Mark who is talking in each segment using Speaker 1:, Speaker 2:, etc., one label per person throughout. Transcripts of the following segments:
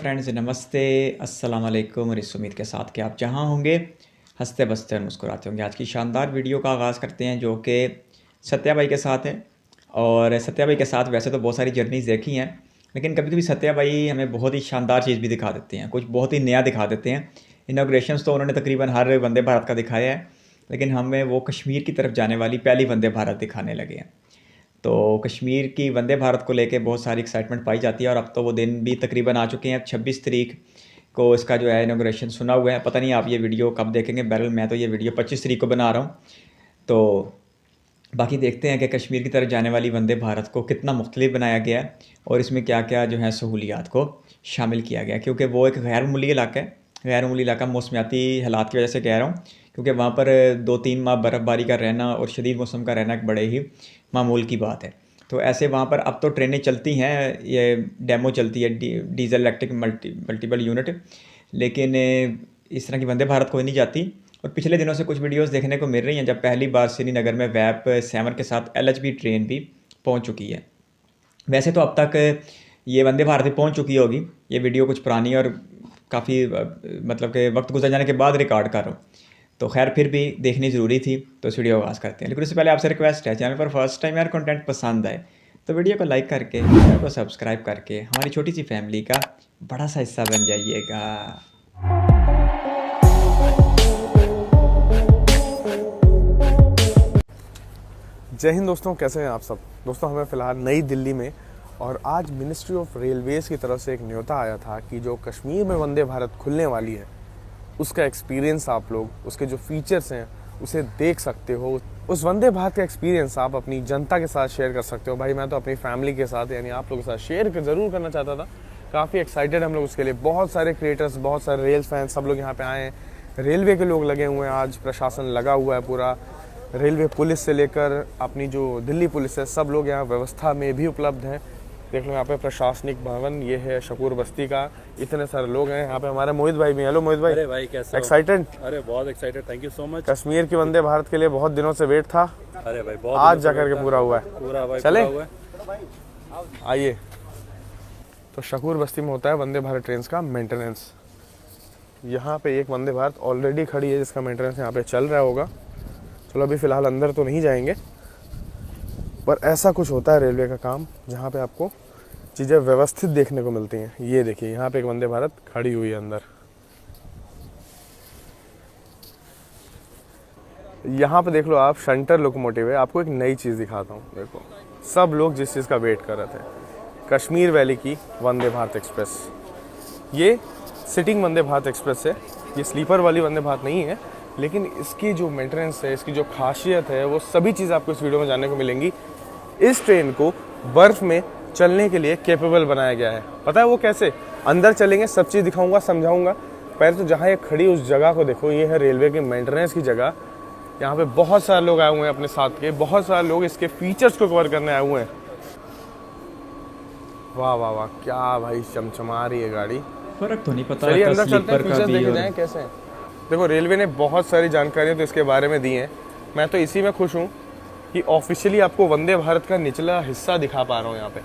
Speaker 1: Friends, नमस्ते, अस्सलाम वालेकुम। और इस उम्मीद के साथ कि आप जहाँ होंगे हंसते बसते और मुस्कुराते होंगे। आज की शानदार वीडियो का आगाज़ करते हैं जो कि सत्या भाई के साथ है। और सत्या भाई के साथ वैसे तो बहुत सारी जर्नीज़ देखी हैं, लेकिन कभी कभी सत्या भाई हमें बहुत ही शानदार चीज़ भी दिखा देते हैं, कुछ बहुत ही नया दिखा देते हैं। इनाग्रेशंस तो उन्होंने तकरीबन हर वंदे भारत का दिखाया है, लेकिन हमें वो कश्मीर की तरफ जाने वाली पहली वंदे भारत दिखाने लगे हैं। तो कश्मीर की वंदे भारत को लेके बहुत सारी एक्साइटमेंट पाई जाती है और अब तो वो दिन भी तकरीबन आ चुके हैं। अब 26 तारीख को इसका जो है इनाग्रेशन सुना हुआ है। पता नहीं आप ये वीडियो कब देखेंगे। बहरहाल मैं तो ये वीडियो 25 तारीख को बना रहा हूँ। तो बाकी देखते हैं कि कश्मीर की तरफ जाने वाली वंदे भारत को कितना मुख्तलिफ बनाया गया है और इसमें क्या क्या जो है सहूलियात को शामिल किया गया है, क्योंकि वो एक गैर मामूली इलाका है। गैर मामूली इलाका मौसमियाती हालात की वजह से कह रहा हूँ, क्योंकि वहाँ पर 2-3 माह बर्फ़बारी का रहना और शदीद मौसम का रहना एक बड़े ही मामूल की बात है। तो ऐसे वहाँ पर अब तो ट्रेनें चलती हैं, ये डेमो चलती है, डीजल इलेक्ट्रिक मल्टीपल यूनिट, लेकिन इस तरह की वंदे भारत कोई नहीं जाती। और पिछले दिनों से कुछ वीडियोस देखने को मिल रही हैं जब पहली बार श्रीनगर में वैप 7 के साथ LHB ट्रेन भी पहुंच चुकी है। वैसे तो अब तक ये वंदे भारत भी पहुंच चुकी होगी। ये वीडियो कुछ पुरानी और काफ़ी मतलब कि वक्त गुजर जाने के बाद रिकॉर्ड कर रहा हूँ, तो खैर फिर भी देखनी ज़रूरी थी, तो इस वीडियो को आगाज़ करते हैं। लेकिन उससे पहले आपसे रिक्वेस्ट है, चैनल पर फर्स्ट टाइम यार कंटेंट पसंद आए तो वीडियो को लाइक करके, चैनल को सब्सक्राइब करके हमारी छोटी सी फैमिली का बड़ा सा हिस्सा बन जाइएगा।
Speaker 2: जय हिंद दोस्तों, कैसे हैं आप सब। दोस्तों, हमें फ़िलहाल नई दिल्ली में और आज मिनिस्ट्री ऑफ रेलवेज़ की तरफ से एक न्योता आया था कि जो कश्मीर में वंदे भारत खुलने वाली है उसका एक्सपीरियंस आप लोग, उसके जो फीचर्स हैं उसे देख सकते हो। उस वंदे भारत का एक्सपीरियंस आप अपनी जनता के साथ शेयर कर सकते हो। भाई मैं तो अपनी फैमिली के साथ यानी आप लोगों के साथ शेयर ज़रूर करना चाहता था। काफ़ी एक्साइटेड हम लोग उसके लिए। बहुत सारे क्रिएटर्स, बहुत सारे रेल फैंस, सब लोग यहाँ पे आए हैं। रेलवे के लोग लगे हुए हैं, आज प्रशासन लगा हुआ है पूरा। रेलवे पुलिस से लेकर अपनी जो दिल्ली पुलिस है, सब लोग यहाँ व्यवस्था में भी उपलब्ध हैं। देख लो यहाँ पे प्रशासनिक भवन, ये है शकूर बस्ती का। इतने सारे लोग हैं यहाँ पे। हमारे मोहित भाई भी। हेलो मोहित भाई।
Speaker 3: अरे भाई कैसे हो?
Speaker 2: एक्साइटेड?
Speaker 3: अरे बहुत excited, thank you so much.
Speaker 2: Kashmir की वंदे भारत के लिए बहुत दिनों से वेट था।
Speaker 3: अरे भाई बहुत
Speaker 2: आज जाकर के पूरा हुआ है।
Speaker 3: पूरा भाई
Speaker 2: चले
Speaker 3: पूरा हुआ है।
Speaker 2: आइए। तो शकूर बस्ती में होता है वंदे भारत ट्रेन का मेंटेनेंस। यहाँ पे एक वंदे भारत ऑलरेडी खड़ी है जिसका मेंटेनेंस यहाँ पे चल रहा होगा। चलो अभी फ़िलहाल अंदर तो नहीं जाएंगे, पर ऐसा कुछ होता है रेलवे का काम जहाँ पे आपको चीज़ें व्यवस्थित देखने को मिलती हैं। ये देखिए यहाँ पे एक वंदे भारत खड़ी हुई है अंदर। यहाँ पे देख लो आप, शंटर लोकोमोटिव है। आपको एक नई चीज़ दिखाता हूँ। देखो सब लोग जिस चीज़ का वेट कर रहे थे, कश्मीर वैली की वंदे भारत एक्सप्रेस। ये सिटिंग वंदे भारत एक्सप्रेस है, ये स्लीपर वाली वंदे भारत नहीं है, लेकिन इसकी जो मेंटेनेंस है, इसकी जो खासियत है, वो सभी चीज़ आपको इस वीडियो में जानने को मिलेंगी। इस ट्रेन को बर्फ़ में चलने के लिए कैपेबल बनाया गया है। पता है वो कैसे? अंदर चलेंगे, सब चीज़ दिखाऊंगा, समझाऊंगा। पहले तो जहाँ ये खड़ी उस जगह को देखो, ये है रेलवे की मेंटेनेंस की जगह। यहाँ पे बहुत सारे लोग आए हुए हैं अपने साथ के, बहुत सारे लोग इसके फीचर्स को कवर करने आए हुए हैं। वाह वाह वाह, क्या भाई चमचमा रही है गाड़ी।
Speaker 1: फ़र्क तो नहीं पता।
Speaker 2: चलिए अंदर चलते हैं, फीचर्स देखे जाएं कैसे हैं। देखो रेलवे ने बहुत सारी जानकारियाँ तो इसके बारे में दी हैं। मैं तो इसी में खुश हूँ कि ऑफिशियली आपको वंदे भारत का निचला हिस्सा दिखा पा रहा हूँ। यहाँ पे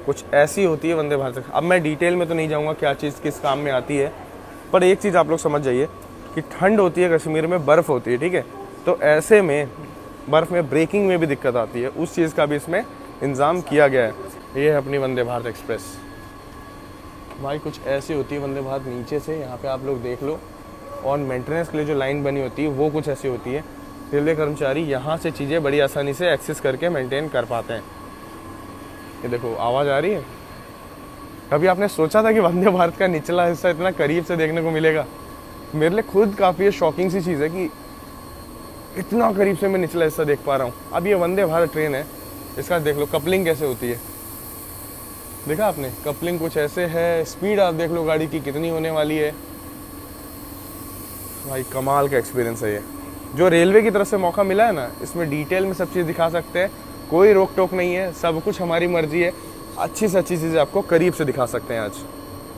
Speaker 2: कुछ ऐसी होती है वंदे भारत। अब मैं डिटेल में तो नहीं जाऊँगा क्या चीज़ किस काम में आती है, पर एक चीज़ आप लोग समझ जाइए कि ठंड होती है कश्मीर में, बर्फ़ होती है, ठीक है। तो ऐसे में बर्फ़ में ब्रेकिंग में भी दिक्कत आती है, उस चीज़ का भी इसमें इंतज़ाम किया गया है। ये है अपनी वंदे भारत एक्सप्रेस। भाई कुछ ऐसी होती है वंदे भारत नीचे से, यहाँ पे आप लोग देख लो। और मेंटेनेंस के लिए जो लाइन बनी होती है वो कुछ ऐसी होती है। रेलवे कर्मचारी यहाँ से चीज़ें बड़ी आसानी से एक्सेस करके मेंटेन कर पाते हैं। ये देखो आवाज़ आ रही है। कभी आपने सोचा था कि वंदे भारत का निचला हिस्सा इतना करीब से देखने को मिलेगा? मेरे लिए खुद काफ़ी शॉकिंग सी चीज़ है कि इतना करीब से मैं निचला हिस्सा देख पा रहा हूँ। अब ये वंदे भारत ट्रेन है, इसका देख लो कपलिंग कैसे होती है। देखा आपने? कपलिंग कुछ ऐसे है। स्पीड आप देख लो गाड़ी की कितनी होने वाली है। भाई कमाल का एक्सपीरियंस है ये। जो रेलवे की तरफ से मौका मिला है ना, इसमें डिटेल में सब चीज़ दिखा सकते हैं। कोई रोक टोक नहीं है, सब कुछ हमारी मर्जी है। अच्छी से अच्छी चीज़ें आपको करीब से दिखा सकते हैं आज।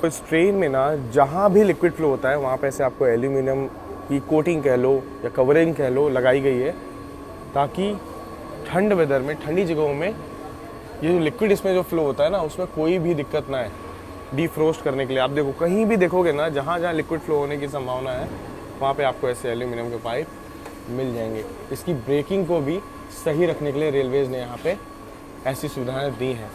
Speaker 2: तो इस ट्रेन में ना जहाँ भी लिक्विड फ्लो होता है वहाँ पे से आपको एल्यूमिनियम की कोटिंग कह लो या कवरिंग कह लो लगाई गई है, ताकि ठंड वेदर में, ठंडी जगहों में ये जो लिक्विड इसमें जो फ्लो होता है ना, उसमें कोई भी दिक्कत ना है। डिफ्रोस्ट करने के लिए। आप देखो कहीं भी देखोगे ना, जहाँ जहाँ लिक्विड फ्लो होने की संभावना है वहाँ पे आपको ऐसे एल्यूमिनियम के पाइप मिल जाएंगे। इसकी ब्रेकिंग को भी सही रखने के लिए रेलवेज़ ने यहाँ पे ऐसी सुविधाएं दी हैं,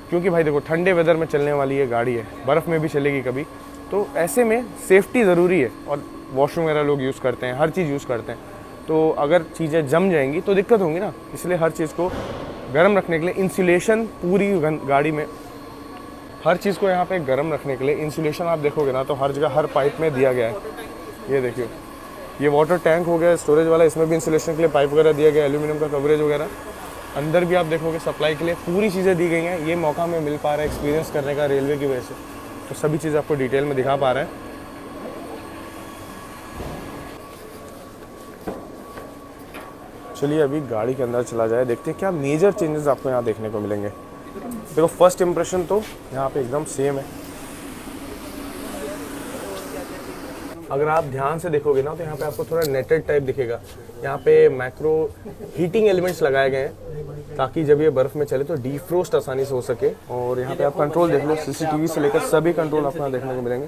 Speaker 2: क्योंकि भाई देखो ठंडे वेदर में चलने वाली ये गाड़ी है, बर्फ़ में भी चलेगी कभी, तो ऐसे में सेफ्टी ज़रूरी है। और वॉशरूम वगैरह लोग यूज़ करते हैं, हर चीज़ यूज़ करते हैं, तो अगर चीज़ें जम जाएंगी तो दिक्कत होगी ना। इसलिए हर चीज़ को गर्म रखने के लिए इंसुलेशन, पूरी गाड़ी में हर चीज़ को यहाँ पे गर्म रखने के लिए इंसुलेशन आप देखोगे ना तो हर जगह हर पाइप में दिया गया है। ये देखिए, ये वाटर टैंक हो गया स्टोरेज वाला, इसमें भी इंसुलेशन के लिए पाइप वगैरह दिया गया, एल्यूमिनियम का कवरेज वगैरह। अंदर भी आप देखोगे सप्लाई के लिए पूरी चीज़ें दी गई हैं। ये मौका हमें मिल पा रहा है एक्सपीरियंस करने का रेलवे की वजह से, तो सभी चीज़ आपको डिटेल में दिखा पा रहे हैं। चलिए अभी गाड़ी के अंदर चला जाए, देखते हैं क्या मेजर चेंजेस आपको यहाँ देखने को मिलेंगे। देखो फर्स्ट इम्प्रेशन तो यहाँ पे एकदम सेम है। अगर आप ध्यान से देखोगे ना तो यहाँ पे आपको थोड़ा नेटेड टाइप दिखेगा। यहाँ पे मैक्रो हीटिंग एलिमेंट्स लगाए गए हैं ताकि जब ये बर्फ़ में चले तो डीफ्रोस्ट आसानी से हो सके। और यहाँ पे आप कंट्रोल देख लो, सीसीटीवी से लेकर सभी कंट्रोल आपको यहाँ देखने को मिलेंगे।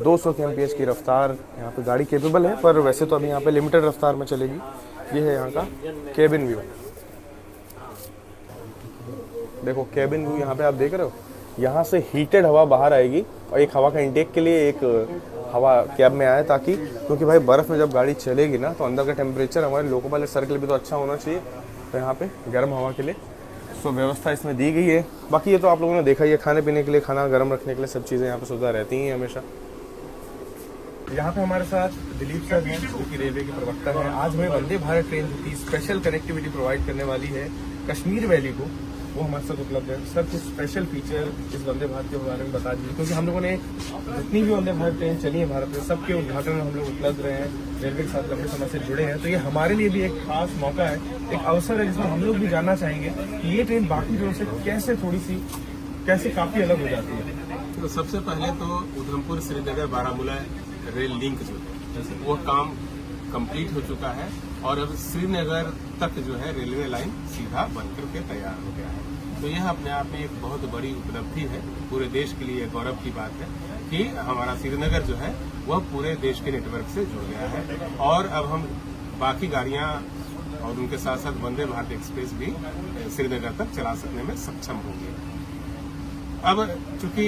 Speaker 2: 200 kmph की रफ्तार यहाँ पे गाड़ी केपेबल है, पर वैसे तो अभी यहाँ पे लिमिटेड रफ्तार में चलेगी। ये है यहाँ का केबिन व्यू। देखो केबिन व्यू यहाँ पे आप देख रहे हो, यहाँ से हीटेड हवा बाहर आएगी और एक हवा का इंटेक के लिए एक हवा कैब में आए, ताकि क्योंकि भाई बर्फ़ में जब गाड़ी चलेगी ना तो अंदर का टेम्परेचर हमारे लोको पायलट सर के लिए भी तो अच्छा होना चाहिए, तो यहाँ पे गर्म हवा के लिए सो व्यवस्था इसमें दी गई है। बाकी ये तो आप लोगों ने देखा ही है, खाने पीने के लिए, खाना गर्म रखने के लिए सब चीज़ें यहाँ पे सुविधा रहती हैं हमेशा। यहाँ पे हमारे साथ दिलीप सर हैं जो कि रेलवे के प्रवक्ता हैं। आज हमें वंदे भारत ट्रेन जो कि स्पेशल कनेक्टिविटी प्रोवाइड करने वाली है कश्मीर वैली को, वो हमारे साथ उपलब्ध है। सर कुछ स्पेशल फीचर इस वंदे भारत के बारे में बता दीजिए, क्योंकि हम लोगों ने जितनी भी वंदे भारत ट्रेन चली है भारत में सबके उद्घाटन में हम लोग उपलब्ध रहे हैं, रेलवे के साथ लंबे समय से जुड़े हैं, तो ये हमारे लिए भी एक खास मौका है, एक अवसर है जिसमें हम लोग भी जानना चाहेंगे कि ये ट्रेन बाकी ट्रेन से कैसे काफ़ी अलग हो जाती है।
Speaker 4: तो सबसे पहले तो उधमपुर श्रीनगर बारामूला रेल लिंक जो है वो काम कंप्लीट हो चुका है और अब श्रीनगर तक जो है रेलवे लाइन सीधा बनकर के तैयार हो गया है। तो यह अपने आप में एक बहुत बड़ी उपलब्धि है, पूरे देश के लिए गौरव की बात है कि हमारा श्रीनगर जो है वह पूरे देश के नेटवर्क से जुड़ गया है। और अब हम बाकी गाड़ियां और उनके साथ साथ वंदे भारत एक्सप्रेस भी श्रीनगर तक चला सकने में सक्षम होंगे। अब चूंकि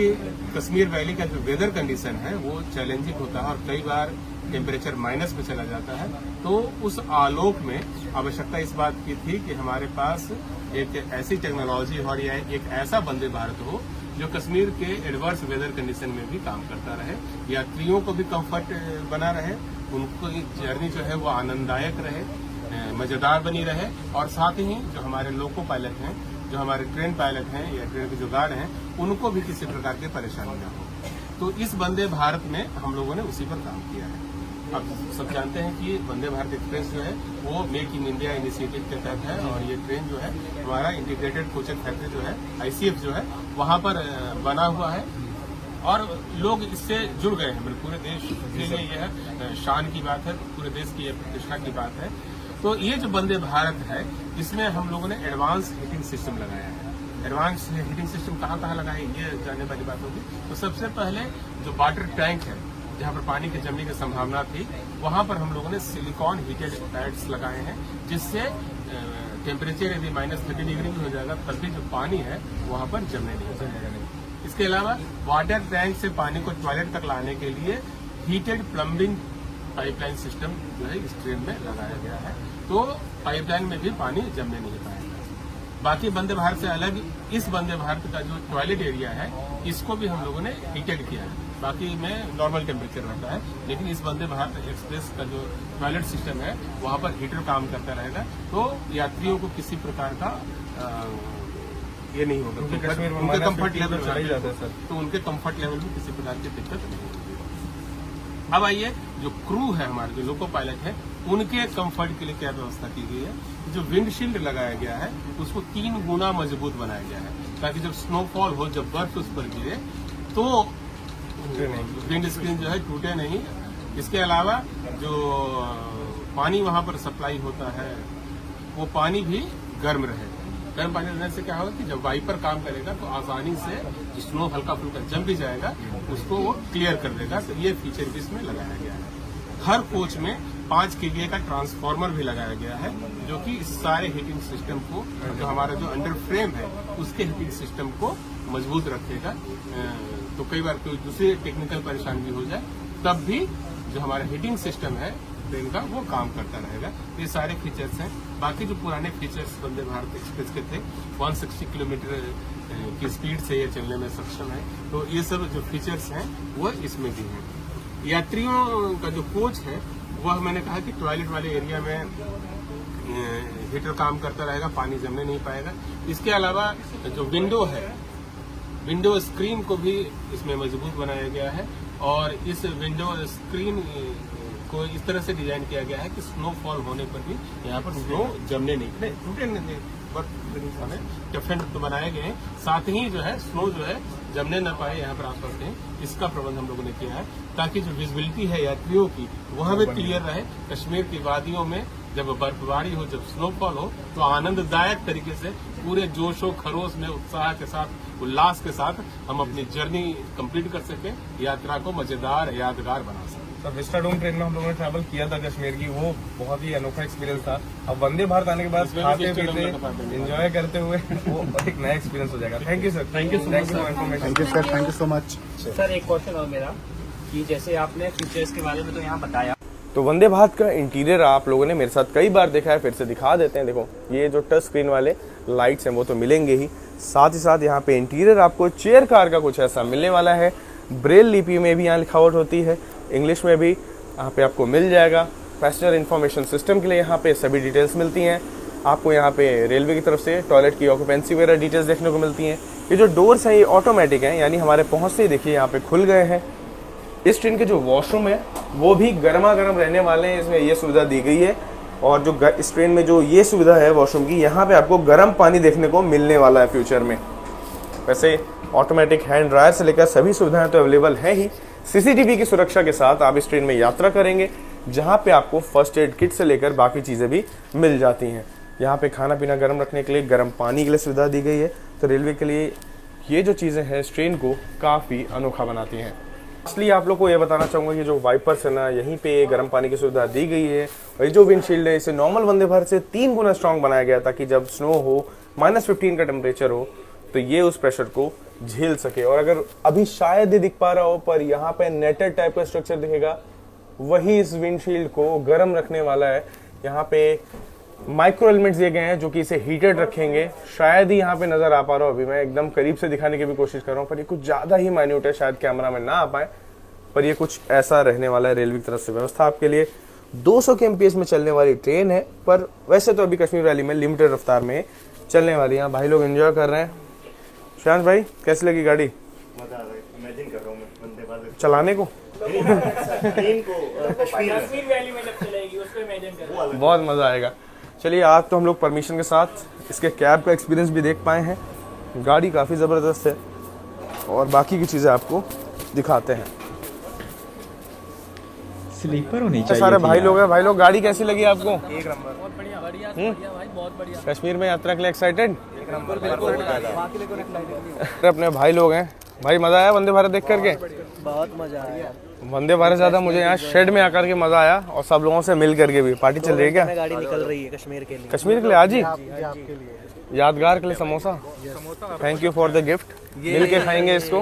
Speaker 4: कश्मीर वैली का जो वेदर कंडीशन है वो चैलेंजिंग होता है और कई बार टेम्परेचर माइनस में चला जाता है, तो उस आलोक में आवश्यकता इस बात की थी कि हमारे पास एक ऐसी टेक्नोलॉजी हो या एक ऐसा वंदे भारत हो जो कश्मीर के एडवर्स वेदर कंडीशन में भी काम करता रहे, यात्रियों को भी कंफर्ट बना रहे, उनको जर्नी जो है वो आनंददायक रहे, मजेदार बनी रहे, और साथ ही जो हमारे लोको पायलट हैं, जो हमारे ट्रेन पायलट हैं या ट्रेन के जो गार्ड हैं, उनको भी किसी प्रकार की परेशानी न हो। तो इस वंदे भारत में हम लोगों ने उसी पर काम किया है। अब सब जानते हैं कि वंदे भारत एक्सप्रेस जो है वो मेक इन इंडिया इनिशिएटिव के तहत है और ये ट्रेन जो है हमारा इंटीग्रेटेड कोचिंग फैक्ट्री जो है ICF जो है वहाँ पर बना हुआ है और लोग इससे जुड़ गए हैं। पूरे देश के लिए यह शान की बात है, पूरे देश की यह प्रतिष्ठा की बात है। तो ये जो वंदे भारत है इसमें हम लोगों ने एडवांस हीटिंग सिस्टम लगाया है। एडवांस हीटिंग सिस्टम कहाँ कहाँ लगाए ये जानने वाली बात होगी। तो सबसे पहले जो वाटर टैंक है जहाँ पर पानी के जमने की संभावना थी वहाँ पर हम लोगों ने सिलिकॉन हीटेड पैड्स लगाए हैं, जिससे टेम्परेचर यदि -30 डिग्री भी हो जाएगा तब भी जो पानी है वहाँ पर जमने नहीं जाएगा। इसके अलावा वाटर टैंक से पानी को टॉयलेट तक लाने के लिए हीटेड प्लम्बिंग पाइपलाइन सिस्टम जो है इस ट्रेन में लगाया गया है, तो पाइपलाइन में भी पानी जमने नहीं पाएगा। बाकी वंदे भारत से अलग इस वंदे भारत का जो टॉयलेट एरिया है इसको भी हम लोगों ने हीटेड किया है। बाकी में नॉर्मल टेम्परेचर रहता है, लेकिन इस वंदे भारत एक्सप्रेस का जो टॉयलेट सिस्टम है वहाँ पर हीटर काम करता रहेगा, तो यात्रियों को किसी प्रकार का ये नहीं होगा, उनके कम्फर्ट लेवल जाता है सर, तो उनके कम्फर्ट लेवल में किसी प्रकार की दिक्कत नहीं होगी। अब आइए जो क्रू है हमारे जो लोको पायलट है उनके कंफर्ट के लिए क्या व्यवस्था की गई है। जो विंडशील्ड लगाया गया है उसको 3 गुना मजबूत बनाया गया है, ताकि जब स्नोफॉल हो, जब बर्फ उस पर गिरे तो विंड स्क्रीन जो है टूटे नहीं। इसके अलावा जो पानी वहां पर सप्लाई होता है वो पानी भी गर्म रहे, गर्म पानी रहने से क्या होगा कि जब वाइपर काम करेगा तो आसानी से स्नो हल्का फुल्का जम भी जाएगा, उसको वो क्लियर कर देगा। तो ये फीचर भी इसमें लगाया गया है। हर कोच में 5 kVA का ट्रांसफार्मर भी लगाया गया है, जो कि इस सारे हीटिंग सिस्टम को, जो हमारा जो अंडर फ्रेम है उसके हीटिंग सिस्टम को मजबूत रखेगा। तो कई बार कोई दूसरी टेक्निकल परेशानी हो जाए तब भी जो हमारा हीटिंग सिस्टम है ट्रेन का वो काम करता रहेगा। ये सारे फीचर्स हैं। बाकी जो पुराने फीचर्स वंदे भारत एक्सप्रेस के थे, 160 किलोमीटर की स्पीड से ये चलने में सक्षम है, तो ये सब जो फीचर्स हैं वो इसमें भी हैं। यात्रियों का जो कोच है वह मैंने कहा कि टॉयलेट वाले एरिया में हीटर काम करता रहेगा, पानी जमने नहीं पाएगा। इसके अलावा जो विंडो है, विंडो स्क्रीन को भी इसमें मजबूत बनाया गया है और इस विंडो स्क्रीन को इस तरह से डिजाइन किया गया है कि स्नोफॉल होने पर भी यहाँ पर स्नो जमने नहीं, टूटे नहीं, डिफरेंट तो बनाए गए हैं। साथ ही जो है स्नो जो है जमने न पाए यहाँ पर आसपास कहीं, इसका प्रबंध हम लोगों ने किया है ताकि जो विजिबिलिटी है यात्रियों की वह भी क्लियर रहे। कश्मीर की वादियों में जब बर्फबारी हो, जब स्नोफॉल हो, तो आनंददायक तरीके से पूरे जोशो खरोश में, उत्साह के साथ, उल्लास के साथ हम अपनी जर्नी कंप्लीट कर सके, यात्रा को मजेदार यादगार बना सके।
Speaker 2: तो विस्टाडोम ट्रेन में हम लोगों ने ट्रैवल किया था कश्मीर की, वो बहुत ही अनोखा एक्सपीरियंस था। अब वंदे भारत आने के बाद खाते पीते एंजॉय करते हुए वो एक नया एक्सपीरियंस हो जाएगा। Thank you sir, thank you so much for information.
Speaker 5: Thank you sir, thank you so much.
Speaker 6: Sir एक क्वेश्चन और मेरा कि जैसे आपने फीचर्स के बारे में तो यहाँ बताया,
Speaker 2: तो वंदे भारत का इंटीरियर आप लोगों ने मेरे साथ कई बार देखा है, फिर से दिखा देते हैं। देखो ये जो टच स्क्रीन वाले लाइट्स हैं वो तो मिलेंगे ही, साथ ही साथ यहाँ पे इंटीरियर आपको चेयर कार का कुछ ऐसा मिलने वाला है। ब्रेल लिपि में भी यहाँ लिखावट होती है, इंग्लिश में भी यहाँ पे आपको मिल जाएगा। पैसेंजर इन्फॉर्मेशन सिस्टम के लिए यहाँ पे सभी डिटेल्स मिलती हैं। आपको यहाँ पे रेलवे की तरफ से टॉयलेट की ऑक्यूपेंसी वगैरह डिटेल्स देखने को मिलती हैं। ये जो डोर्स हैं ये ऑटोमेटिक हैं, यानी हमारे पहुँचते ही देखिए यहाँ पे खुल गए हैं। इस ट्रेन के जो वॉशरूम है वो भी गर्मा गर्म रहने वाले हैं, इसमें ये सुविधा दी गई है। और जो इस ट्रेन में जो ये सुविधा है वॉशरूम की, यहाँ पे आपको गर्म पानी देखने को मिलने वाला है फ्यूचर में। वैसे ऑटोमेटिक हैंड ड्रायर से लेकर सभी सुविधाएं तो अवेलेबल है ही। सीसीटीवी की सुरक्षा के साथ आप इस ट्रेन में यात्रा करेंगे, जहाँ पे आपको फर्स्ट एड किट से लेकर बाकी चीज़ें भी मिल जाती हैं। यहाँ पे खाना पीना गर्म रखने के लिए, गर्म पानी के लिए सुविधा दी गई है। तो रेलवे के लिए ये जो चीज़ें हैं इस ट्रेन को काफ़ी अनोखा बनाती हैं। इसलिए आप लोग को ये बताना चाहूँगा कि जो वाइपर्स है ना, यहीं पे गर्म पानी की सुविधा दी गई है। और ये जो विंडशील्ड है इसे नॉर्मल वंदे भारत से 3 गुना स्ट्रॉन्ग बनाया गया ताकि जब स्नो हो, -15 का टेम्परेचर हो, तो ये उस प्रेशर को झेल सके। और अगर अभी शायद ही दिख पा रहा हो, पर यहाँ पे नेटेड टाइप का स्ट्रक्चर दिखेगा, वही इस विंडशील्ड को गर्म रखने वाला है। यहाँ पे माइक्रो एलिमेंट्स दिए गए हैं जो कि इसे हीटेड रखेंगे। शायद ही यहाँ पे नजर आ पा रहा हूँ, अभी मैं एकदम करीब से दिखाने की भी कोशिश कर रहा हूँ, पर ये कुछ ज्यादा ही माइन्यूट है, शायद कैमरा में ना आ पाए, पर ये कुछ ऐसा रहने वाला है। रेलवे की तरफ से व्यवस्था आपके लिए 200 kmph में चलने वाली ट्रेन है, पर वैसे तो अभी कश्मीर वैली में लिमिटेड रफ्तार में चलने वाली है। भाई लोग एंजॉय कर रहे हैं। शांत भाई कैसी लगी गाड़ी?
Speaker 5: मजा आ रहा है, इमेजिन कर रहा हूँ मैं वंदे भारत
Speaker 2: चलाने को
Speaker 5: ट्रेन को कश्मीर में।
Speaker 6: कश्मीर वैली में जब चलेगी उसको इमेजिन करो,
Speaker 2: बहुत मजा आएगा। चलिए आज तो हम लोग परमिशन के साथ इसके कैब का एक्सपीरियंस भी देख पाए हैं। गाड़ी काफ़ी ज़बरदस्त है और बाकी की चीज़ें आपको दिखाते हैं।
Speaker 1: स्लीपर होनी चाहिए
Speaker 2: सारे
Speaker 1: थी
Speaker 2: भाई
Speaker 1: यार।
Speaker 2: लोग हैं। भाई लोग गाड़ी कैसी लगी आपको?
Speaker 6: एक नंबर, बहुत बढ़िया बढ़िया बढ़िया भाई, बहुत बढ़िया।
Speaker 2: कश्मीर में यात्रा के लिए एक्साइटेड? अपने भाई लोग हैं। भाई मजा आया वंदे भारत देख करके?
Speaker 6: बहुत मजा आया।
Speaker 2: वंदे भारत ज्यादा मुझे यहाँ शेड में आकर के मजा आया और सब लोगों से मिल करके भी। पार्टी चल रही है क्या?
Speaker 6: गाड़ी निकल रही है कश्मीर के लिए।
Speaker 2: कश्मीर के लिए आज ही यादगार के लिए samosa. Thank you for the gift. मिल के खाएंगे इसको,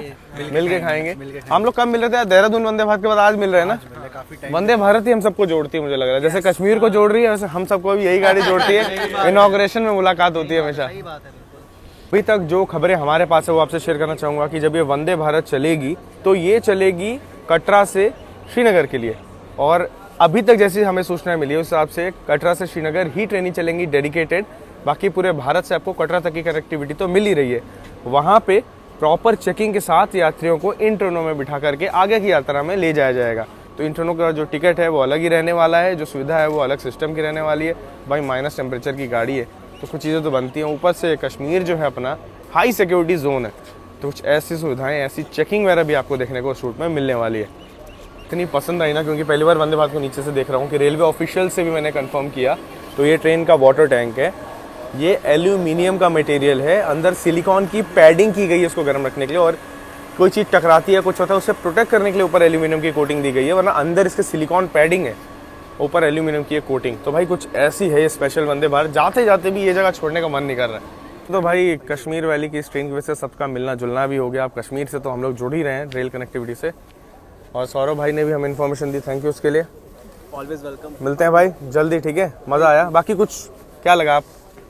Speaker 2: मिल के खाएंगे। हम लोग कब मिल रहे थे? देहरादून वंदे भारत के बाद आज मिल रहे हैं ना। वंदे भारत ही हम सबको जोड़ती है, मुझे लग रहा है जैसे कश्मीर को जोड़ रही है वैसे हम सबको भी यही गाड़ी जोड़ती है। इनॉग्रेशन में मुलाकात होती है हमेशा। अभी तक जो खबरें हमारे पास है वो आपसे शेयर करना चाहूंगा कि जब ये वंदे भारत चलेगी तो ये चलेगी कटरा से श्रीनगर के लिए। और अभी तक जैसी हमें सूचना मिली है उस हिसाब से कटरा से श्रीनगर ही ट्रेनें चलेंगी डेडिकेटेड। बाकी पूरे भारत से आपको कटरा तक की कनेक्टिविटी तो मिल ही रही है। वहाँ पे प्रॉपर चेकिंग के साथ यात्रियों को इन ट्रेनों में बिठा करके आगे की यात्रा में ले जाया जाएगा। तो इन ट्रेनों का जो टिकट है वो अलग ही रहने वाला है, जो सुविधा है वो अलग सिस्टम की रहने वाली है। भाई माइनस टेम्परेचर की गाड़ी है तो कुछ चीज़ें तो बनती हैं। ऊपर से कश्मीर जो है अपना हाई सिक्योरिटी जोन है, तो कुछ ऐसी सुविधाएं, ऐसी चेकिंग वगैरह भी आपको देखने को शूट में मिलने वाली है। इतनी पसंद आई ना, क्योंकि पहली बार वंदे भारत को नीचे से देख रहा हूँ कि रेलवे ऑफिशियल से भी मैंने कंफर्म किया। तो ये ट्रेन का वाटर टैंक है, ये एल्यूमिनियम का मटेरियल है, अंदर सिलिकॉन की पैडिंग की गई है इसको गर्म रखने के लिए, और कोई चीज़ टकराती है कुछ होता है उससे प्रोटेक्ट करने के लिए ऊपर एल्यूमिनियम की कोटिंग दी गई है, वरना अंदर इसके सिलिकॉन पैडिंग है, ऊपर एल्यूमिनियम की कोटिंग। तो भाई कुछ ऐसी है ये स्पेशल वंदे भारत, जाते जाते भी ये जगह छोड़ने का मन नहीं कर रहा है। तो भाई कश्मीर वैली की इस ट्रेन की वजह से सबका मिलना जुलना भी हो गया। अब कश्मीर से तो हम लोग जुड़ ही रहे हैं रेल कनेक्टिविटी से, और सौरभ भाई ने भी हमें इन्फॉर्मेशन दी, थैंक यू उसके लिए।
Speaker 6: Always welcome.
Speaker 2: मिलते हैं भाई जल्दी, ठीक है, मज़ा आया। बाकी कुछ क्या लगा, आप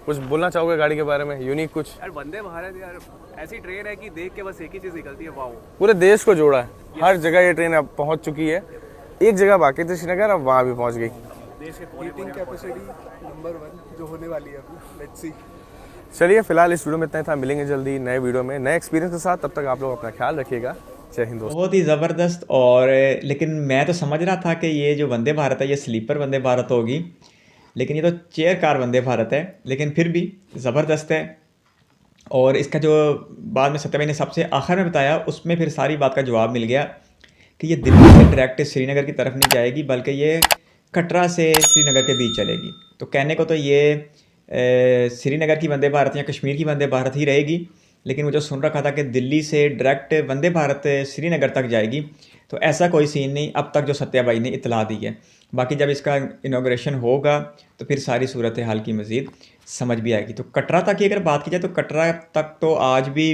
Speaker 2: कुछ बोलना चाहोगे गाड़ी के बारे में, यूनिक कुछ?
Speaker 7: यार वंदे भारत यार ऐसी ट्रेन है कि देख के बस एक ही चीज़ निकलती है, वाओ।
Speaker 2: पूरे देश को जोड़ा है, हर जगह ये ट्रेन अब पहुंच चुकी है। एक जगह बाकी थी श्रीनगर, अब वहाँ भी पहुंच गई।
Speaker 7: देश के
Speaker 8: हीटिंग कैपेसिटी नंबर 1 जो होने वाली है अभी, लेट्स सी।
Speaker 2: चलिए फिलहाल इस वीडियो में इतना ही था, मिलेंगे जल्दी नए वीडियो में नए एक्सपीरियंस के साथ। तब तक आप लोग अपना ख्याल रखिएगा। जय हिंद दोस्तों।
Speaker 1: बहुत ही ज़बरदस्त। और लेकिन मैं तो समझ रहा था कि ये जो वंदे भारत है ये स्लीपर वंदे भारत होगी, लेकिन ये तो चेयर कार वंदे भारत है, लेकिन फिर भी ज़बरदस्त है। और इसका जो बाद में सत्या भाई ने सबसे आखिर में बताया, उसमें फिर सारी बात का जवाब मिल गया कि ये दिल्ली से डायरेक्ट श्रीनगर की तरफ नहीं जाएगी, बल्कि ये कटरा से श्रीनगर के बीच चलेगी। तो कहने को तो ये श्रीनगर की वंदे भारत या कश्मीर की वंदे भारत ही रहेगी, लेकिन मुझे सुन रखा था कि दिल्ली से डायरेक्ट वंदे भारत श्रीनगर तक जाएगी। तो ऐसा कोई सीन नहीं अब तक जो सत्या भाई ने इतला दी है। बाकी जब इसका इनॉग्रेशन होगा तो फिर सारी सूरत हाल की मज़ीद समझ भी आएगी। तो कटरा तक की अगर बात की जाए तो कटरा तक तो आज भी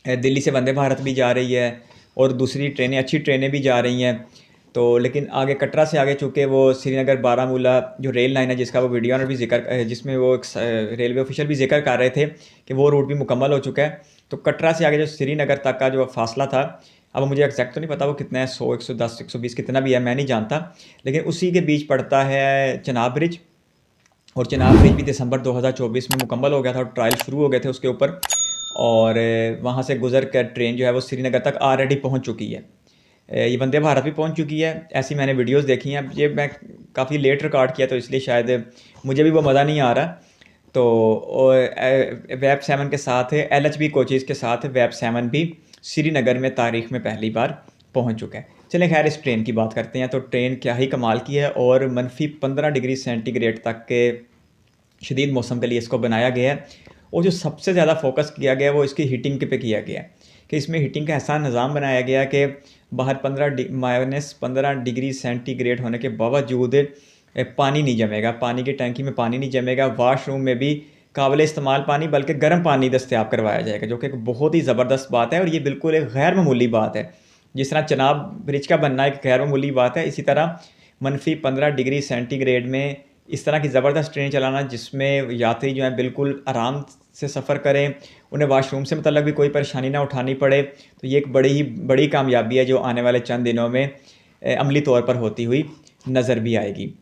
Speaker 1: दिल्ली से वंदे भारत भी जा रही है और दूसरी ट्रेनें, अच्छी ट्रेनें भी जा रही हैं। तो लेकिन आगे कटरा से आगे चूँकि वो श्रीनगर बारामूला जो रेल लाइन है, जिसका वो वीडियो ने भी जिक्र, जिसमें वो एक रेलवे ऑफिशियल भी जिक्र कर रहे थे कि वो रूट भी मुकम्मल हो चुका है। तो कटरा से आगे जो श्रीनगर तक का जो फासला था, अब मुझे एग्जैक्ट तो नहीं पता वो कितना है, 100, 110, 120 कितना भी है मैं नहीं जानता, लेकिन उसी के बीच पड़ता है चनाब ब्रिज। और चनाब ब्रिज भी दिसंबर 2024 में मुकम्मल हो गया था और ट्रायल शुरू हो गए थे उसके ऊपर, और वहाँ से गुजर कर ट्रेन जो है वो श्रीनगर तक ऑलरेडी पहुँच चुकी है। ये वंदे भारत भी पहुंच चुकी है, ऐसी मैंने वीडियोस देखी हैं। ये मैं काफ़ी लेट रिकॉर्ड किया तो इसलिए शायद मुझे भी वो मज़ा नहीं आ रहा। तो वेब 7 के साथ है, LHB कोचेज़ के साथ वेब 7 भी श्रीनगर में तारीख़ में पहली बार पहुंच चुका है। चलें खैर इस ट्रेन की बात करते हैं। तो ट्रेन क्या ही कमाल की है, और -15 डिग्री सेंटीग्रेड तक के शदीद मौसम के लिए इसको बनाया गया है। और जो सबसे ज़्यादा फोकस किया गया है वो इसकी हीटिंग पे किया गया है कि इसमें हीटिंग का ऐसा निज़ाम बनाया गया कि बाहर -15 डिग्री सेंटीग्रेड होने के बावजूद पानी नहीं जमेगा, पानी की टंकी में पानी नहीं जमेगा, वाशरूम में भी काबिल इस्तेमाल पानी बल्कि गर्म पानी दस्तयाब करवाया जाएगा, जो कि एक बहुत ही ज़बरदस्त बात है। और ये बिल्कुल एक गैर मामूली बात है। जिस तरह चनाब ब्रिज का बनना एक गैर मामूली बात है, इसी तरह -15 डिग्री सेंटीग्रेड में इस तरह की ज़बरदस्त ट्रेन चलाना जिसमें यात्री जो है बिल्कुल आराम से सफ़र करें, उन्हें वाशरूम से मतलब भी कोई परेशानी ना उठानी पड़े, तो ये एक बड़ी कामयाबी है जो आने वाले चंद दिनों में अमली तौर पर होती हुई नज़र भी आएगी।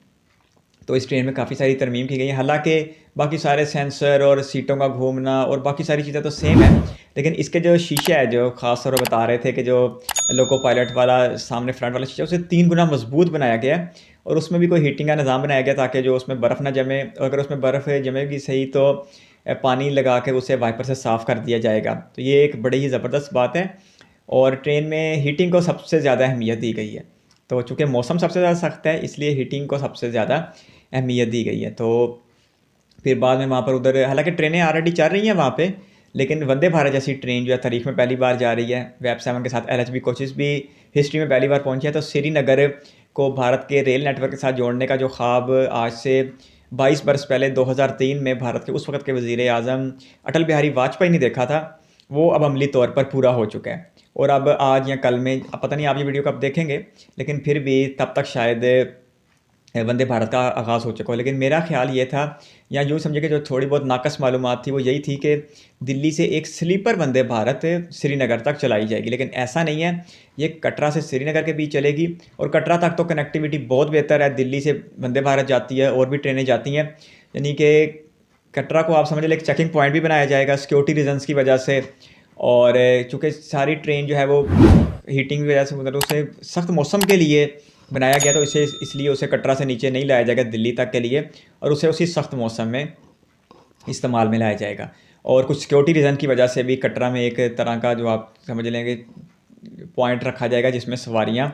Speaker 1: तो इस ट्रेन में काफ़ी सारी तरमीम की गई है। हालांकि बाकी सारे सेंसर और सीटों का घूमना और बाकी सारी चीज़ें तो सेम है, लेकिन इसके जो शीशे है जो ख़ास तौर पर बता रहे थे कि जो लोको पायलट वाला सामने फ्रंट वाला शीशा उसे 3 गुना मजबूत बनाया गया है, और उसमें भी कोई हीटिंग का निज़ाम बनाया गया ताकि जो उसमें बर्फ़ ना जमे, और अगर उसमें बर्फ़ जमेगी सही तो पानी लगा के उसे वाइपर से साफ़ कर दिया जाएगा। तो ये एक बड़ी ही ज़बरदस्त बात है। और ट्रेन में हीटिंग को सबसे ज़्यादा अहमियत दी गई है। तो चूँकि मौसम सबसे ज़्यादा सख्त है इसलिए हीटिंग को सबसे ज़्यादा अहमियत दी गई है। तो फिर बाद में वहाँ पर उधर हालांकि ट्रेनें ऑलरेडी चल रही हैं वहाँ पे, लेकिन वंदे भारत जैसी ट्रेन जो है तारीख में पहली बार जा रही है। वेब 7 के साथ LHB कोचेज़ भी हिस्ट्री में पहली बार पहुँचे हैं। तो श्रीनगर को भारत के रेल नेटवर्क के साथ जोड़ने का जो ख्वाब आज से 22 बरस पहले 2003 में भारत के उस वक्त के वज़ीर आज़म अटल बिहारी वाजपेयी ने देखा था, वो अब अमली तौर पर पूरा हो चुका है। और अब आज या कल में, अब पता नहीं आप ये वीडियो कब देखेंगे, लेकिन फिर भी तब तक शायद वंदे भारत का आगाज़ हो चुका हो। लेकिन मेरा ख्याल ये था, या यूँ समझे कि जो थोड़ी बहुत नाकस मालूमात थी वो यही थी कि दिल्ली से एक स्लीपर वंदे भारत श्रीनगर तक चलाई जाएगी, लेकिन ऐसा नहीं है। ये कटरा से श्रीनगर के बीच चलेगी, और कटरा तक तो कनेक्टिविटी बहुत बेहतर है। दिल्ली से वंदे भारत जाती है और भी ट्रेनें जाती हैं, यानी कि कटरा को आप समझ लें एक चेकिंग पॉइंट भी बनाया जाएगा सिक्योरिटी रीजन्स की वजह से। और चूँकि सारी ट्रेन जो है वो हीटिंग की वजह से मतलब उसे सख्त मौसम के लिए बनाया गया, तो इसलिए उसे कटरा से नीचे नहीं लाया जाएगा दिल्ली तक के लिए, और उसे उसी सख्त मौसम में इस्तेमाल में लाया जाएगा। और कुछ सिक्योरिटी रीज़न की वजह से भी कटरा में एक तरह का जो आप समझ लेंगे पॉइंट रखा जाएगा जिसमें सवारियां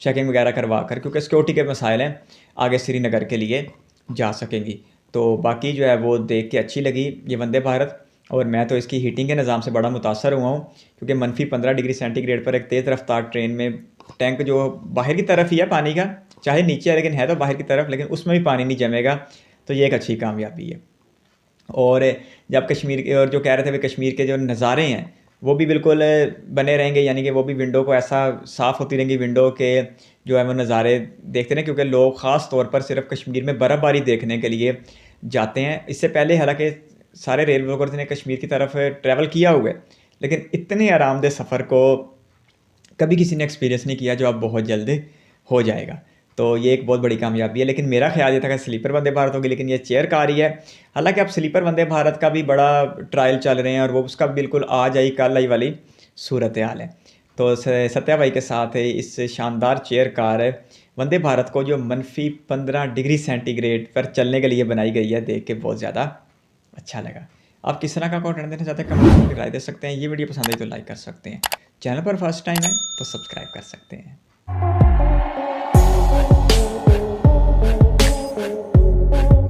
Speaker 1: चेकिंग वगैरह करवा कर, क्योंकि सिक्योरिटी के मसाइल हैं, आगे श्रीनगर के लिए जा सकेंगी। तो बाकी जो है वो देख के अच्छी लगी ये वंदे भारत। और मैं तो इसकी हीटिंग के निज़ाम से बड़ा मुतासर हुआ हूँ, क्योंकि -15 डिग्री सेंटीग्रेड पर एक तेज़ रफ्तार ट्रेन में टैंक जो बाहर की तरफ ही है पानी का, चाहे नीचे है लेकिन है तो बाहर की तरफ, लेकिन उसमें भी पानी नहीं जमेगा, तो ये एक अच्छी कामयाबी है। और जब कश्मीर के, और जो कह रहे थे वे कश्मीर के जो नज़ारे हैं वो भी बिल्कुल बने रहेंगे, यानी कि वो भी विंडो को ऐसा साफ़ होती रहेंगी विंडो के जो है वो नज़ारे देखते रहें, क्योंकि लोग ख़ास तौर पर सिर्फ कश्मीर में बर्फ़बारी देखने के लिए जाते हैं। इससे पहले हालांकि सारे रेल वर्कर्स ने कश्मीर की तरफ ट्रैवल किया हुआ है, लेकिन इतने आरामदेह सफ़र को कभी किसी ने एक्सपीरियंस नहीं किया, जो अब बहुत जल्द हो जाएगा। तो ये एक बहुत बड़ी कामयाबी है। लेकिन मेरा ख्याल ये था कि स्लीपर वंदे भारत होगी, लेकिन ये चेयर कार ही है। हालांकि अब स्लीपर वंदे भारत का भी बड़ा ट्रायल चल रहे हैं, और वो उसका बिल्कुल आज आई कल आई वाली सूरत हाल है। तो सत्या भाई के साथ इस शानदार चेयर कार वंदे भारत को जो -15 डिग्री सेंटीग्रेड पर चलने के लिए बनाई गई है, देख के बहुत ज़्यादा अच्छा लगा। आप किस तरह का कंटेंट देना चाहते हैं कमेंट में राय दे सकते हैं। ये वीडियो पसंद आई तो लाइक कर सकते हैं, चैनल पर फर्स्ट टाइम है तो सब्सक्राइब कर सकते हैं।